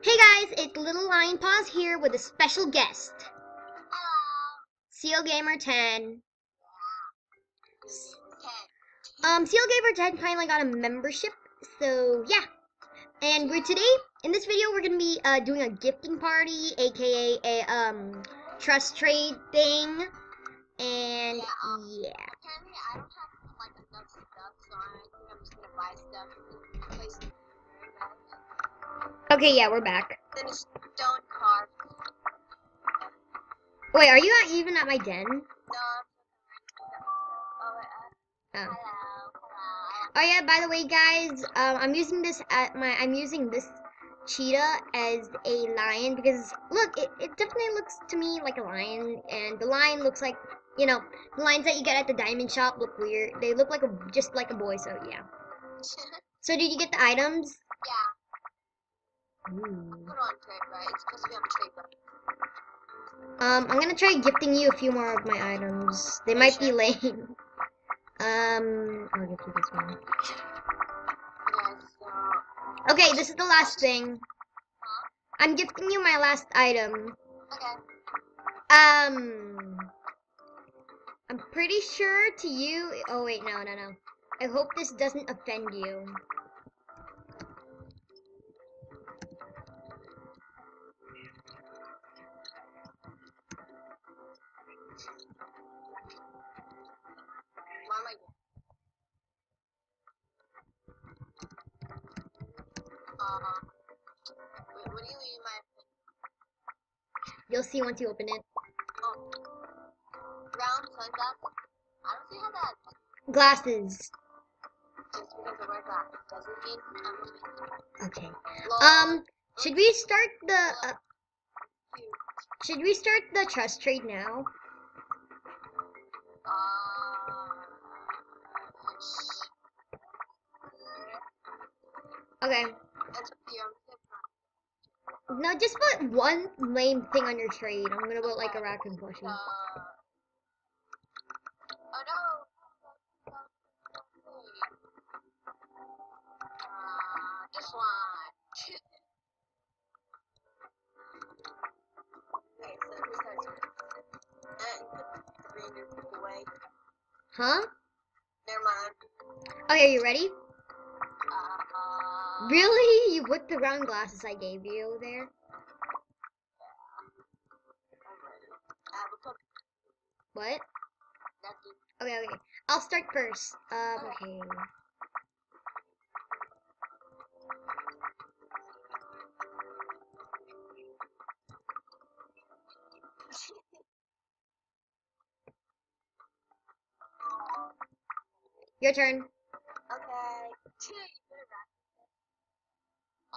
Hey guys, it's LittleLionPaws here with a special guest, Seal Gamer 10. Seal Gamer 10 finally got a membership, so yeah. And in this video, we're gonna be doing a gifting party, aka a trust trade thing, and yeah. Apparently, I don't have like enough stuff, so I think I'm just gonna buy stuff and place it. Okay, yeah, we're back. Then a stone card. Wait, are you not even at my den? No. Oh. Hello. Oh yeah, by the way guys, I'm using this cheetah as a lion because look, it definitely looks to me like a lion, and the lion looks like, you know, the lions that you get at the diamond shop look weird. They look like just like a boy, so yeah. So did you get the items? Yeah. Ooh. Put on trade, right? It's supposed to be on trade, I'm gonna try gifting you a few more of my items. They might be lame. I'll give you this one. Okay, so... Okay, this is the last thing. Huh? I'm gifting you my last item. Okay. I'm pretty sure to you. Oh wait, no. I hope this doesn't offend you. Why am I here? Wait, what do you mean my... You'll see once you open it. Oh. Round sunglasses? I don't see how that... Glasses. Just because I wear glasses doesn't mean I'm a... Okay. Lol. Should we start the trust trade now? Okay. That's up to you. No, just put one lame thing on your trade. I'm gonna put like a raccoon plushie. Oh no! This one. Okay, so this has... you put the reindeer away. Huh? Never mind. Okay, you ready? Really? You put the round glasses I gave you there? I have a puppy. What? Nothing. Okay. I'll start first. Okay. Your turn. Okay.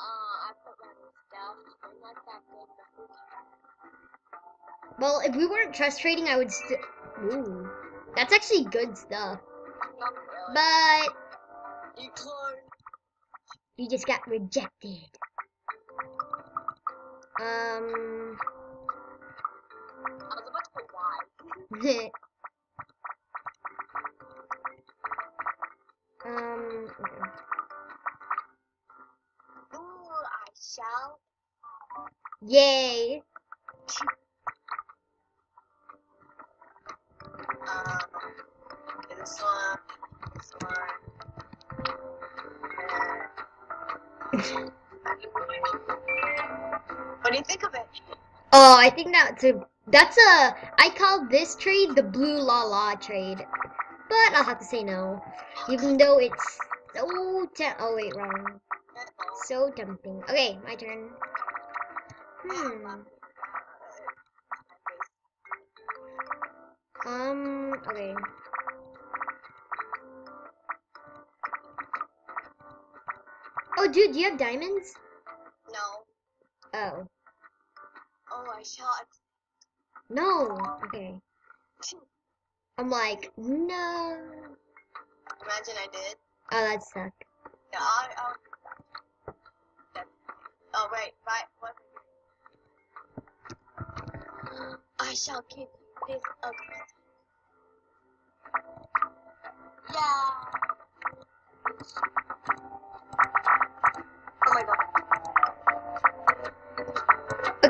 I put random stuff. I'm not that good, but who cares? Well, if we weren't trust trading, I would still. Ooh, that's actually good stuff. Not really. But Decline. you just got rejected. I was about to put Y. Okay. Ooh, I shall. Yay. This one. What do you think of it? Oh, I think I call this trade the blue la la trade. But I'll have to say no. Even though it's so oh wait, wrong. So tempting. Okay, my turn. Okay. Oh, dude, do you have diamonds? No. Oh. Oh, I shot. No. Okay. I'm like, no. Imagine I did. Oh, that sucked. Yeah, oh, wait. What? I shall give you this ugly. Yeah. Oh my god.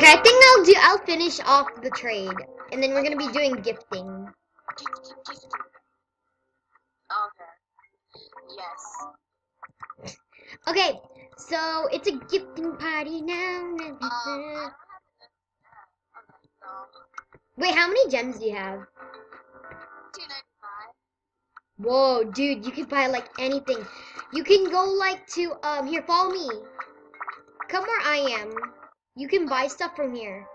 Okay, I think I'll finish off the trade, and then we're gonna be doing gifting. Okay. Yes. Okay, so it's a gifting party now. I don't have enough. Okay, so Wait, how many gems do you have? 295. Whoa, dude, you can buy like anything. You can go like to here, follow me. Come where I am. You can buy stuff from here.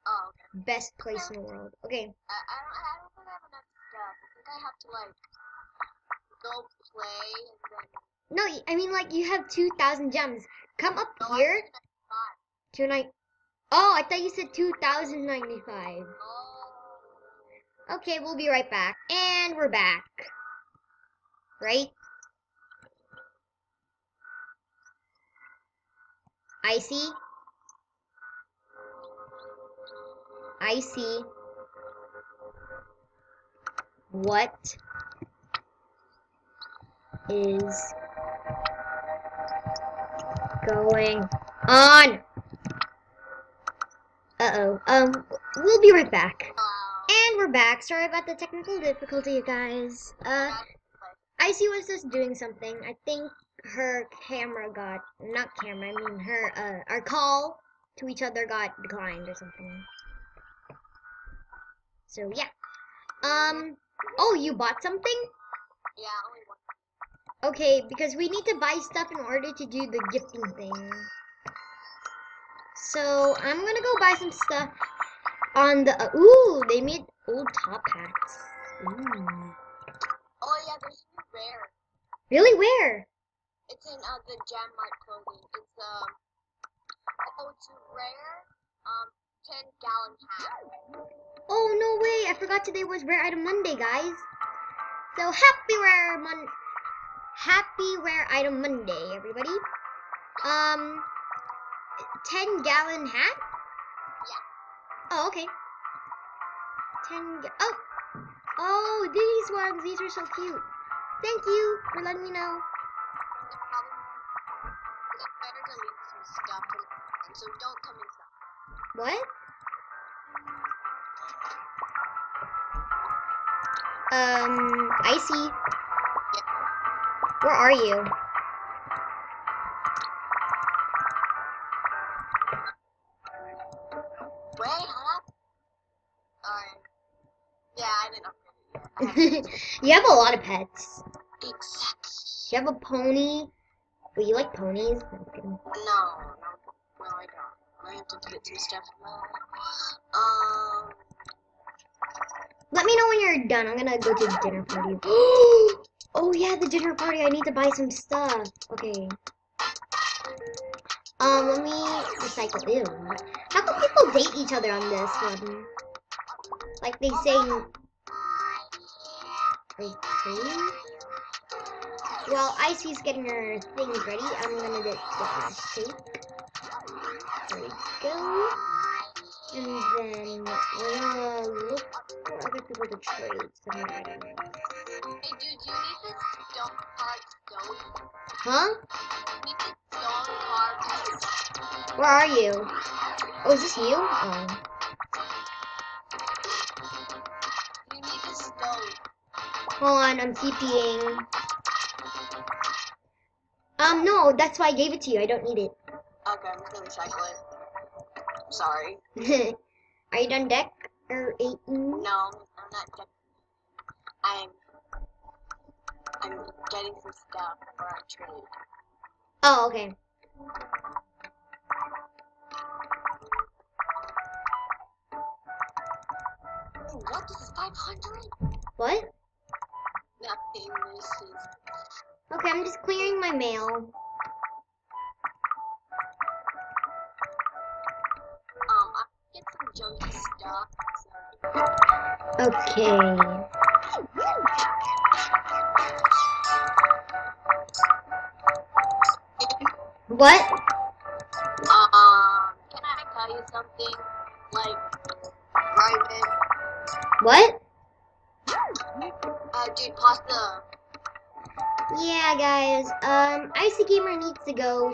Oh, okay. Best place in the world. Okay. I don't think I have enough stuff. I think I have to like go play and then. No, I mean like you have 2,000 gems. Come up No, here. I have 29. Oh, I thought you said 2,095. Oh. Okay, we'll be right back. And we're back. Right? Icy? Icy? What is going on? Uh-oh. We'll be right back. And we're back. Sorry about the technical difficulty, you guys. Icy was just doing something. I think her camera got, not camera, I mean her, our call to each other got declined or something. So, yeah. Oh, you bought something? Yeah, only one. Okay, because we need to buy stuff in order to do the gifting thing. So, I'm gonna go buy some stuff on the, ooh, they made old top hats. Ooh. Oh yeah, there's a new rare. Really, where? It's in the Jam Mart clothing. It's it's rare. 10-gallon hat. Oh, no way, I forgot today was Rare Item Monday, guys. So, happy Rare Item Monday, everybody. 10-gallon hat? Yeah. Oh, okay. Oh, these ones. These are so cute. Thank you for letting me know. It's better to leave some stuff, so don't come inside. What? Icy. Yeah. Where are you? Wait, huh? Yeah, I didn't upgrade it yet. You have a lot of pets. Exactly. You have a pony. Wait, you like ponies? I'm kidding. No, I don't. I have to get some stuff. Let me know when you're done. I'm gonna go to the dinner party. Oh yeah, the dinner party. I need to buy some stuff. Okay. Let me recycle. Ew. How come people date each other on this one? Like they say. Okay. Well, Icy's getting her things ready. I'm gonna get my shake. There we go. And then we're gonna look for other people to trade some more items. Hey, dude, do you need this stone carved stove? Huh? You need this stone carved. Where are you? Oh, is this you? Oh. You need the stove. Hold on, I'm TPing. No, that's why I gave it to you. I don't need it. Okay, I'm just gonna recycle it. Sorry. Are you done deck? Or 8? No, I'm not. I'm getting some stuff for our trade. Oh, okay. What? This is 500? What? Nothing. This is. Okay, I'm just clearing my mail. I get some junky stuff. Okay. What? Can I tell you something? Like, private. What? Dude, pasta. Yeah, guys. Icy Gamer needs to go.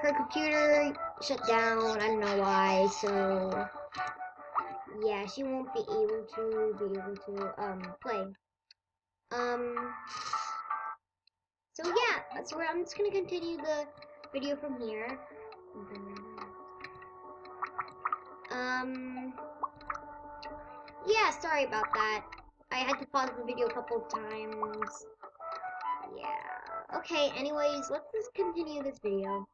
her computer shut down. I don't know why. So yeah, she won't be able to play. So yeah, so I'm just gonna continue the video from here. Yeah, sorry about that. I had to pause the video a couple of times. Yeah. Okay, anyways, let's just continue this video.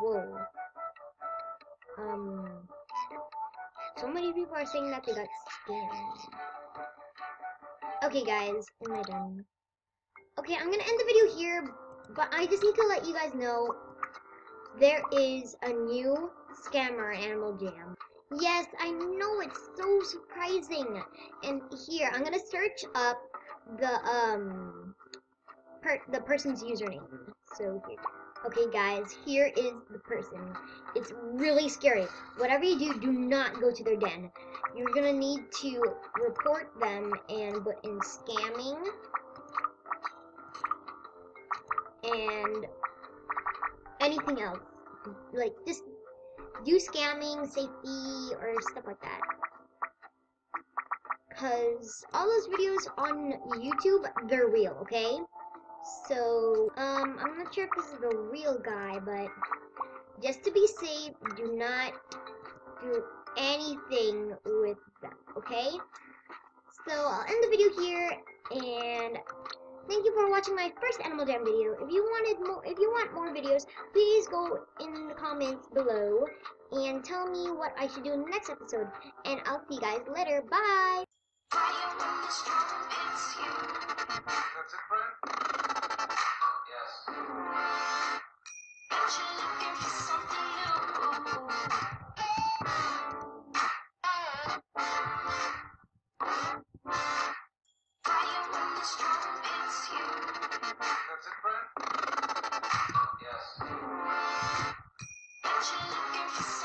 Whoa. So many people are saying that they got scammed. Okay, guys, am I done? Okay, I'm gonna end the video here, but I just need to let you guys know there is a new scammer Animal Jam. Yes, I know, it's so surprising. And here, I'm gonna search up the person's username. So here. Okay, guys, here is the person. It's really scary. Whatever you do, do not go to their den. You're gonna need to report them and put in scamming and anything else. Like, just do scamming, safety, or stuff like that. Because all those videos on YouTube, they're real, okay? So, I'm not sure if this is the real guy, but just to be safe, do not do anything with them, okay? So, I'll end the video here, and thank you for watching my first Animal Jam video. If you want more videos, please go in the comments below and tell me what I should do in the next episode. And I'll see you guys later. Bye! That's it, Brian? Yes. That's it, Brian? Yes.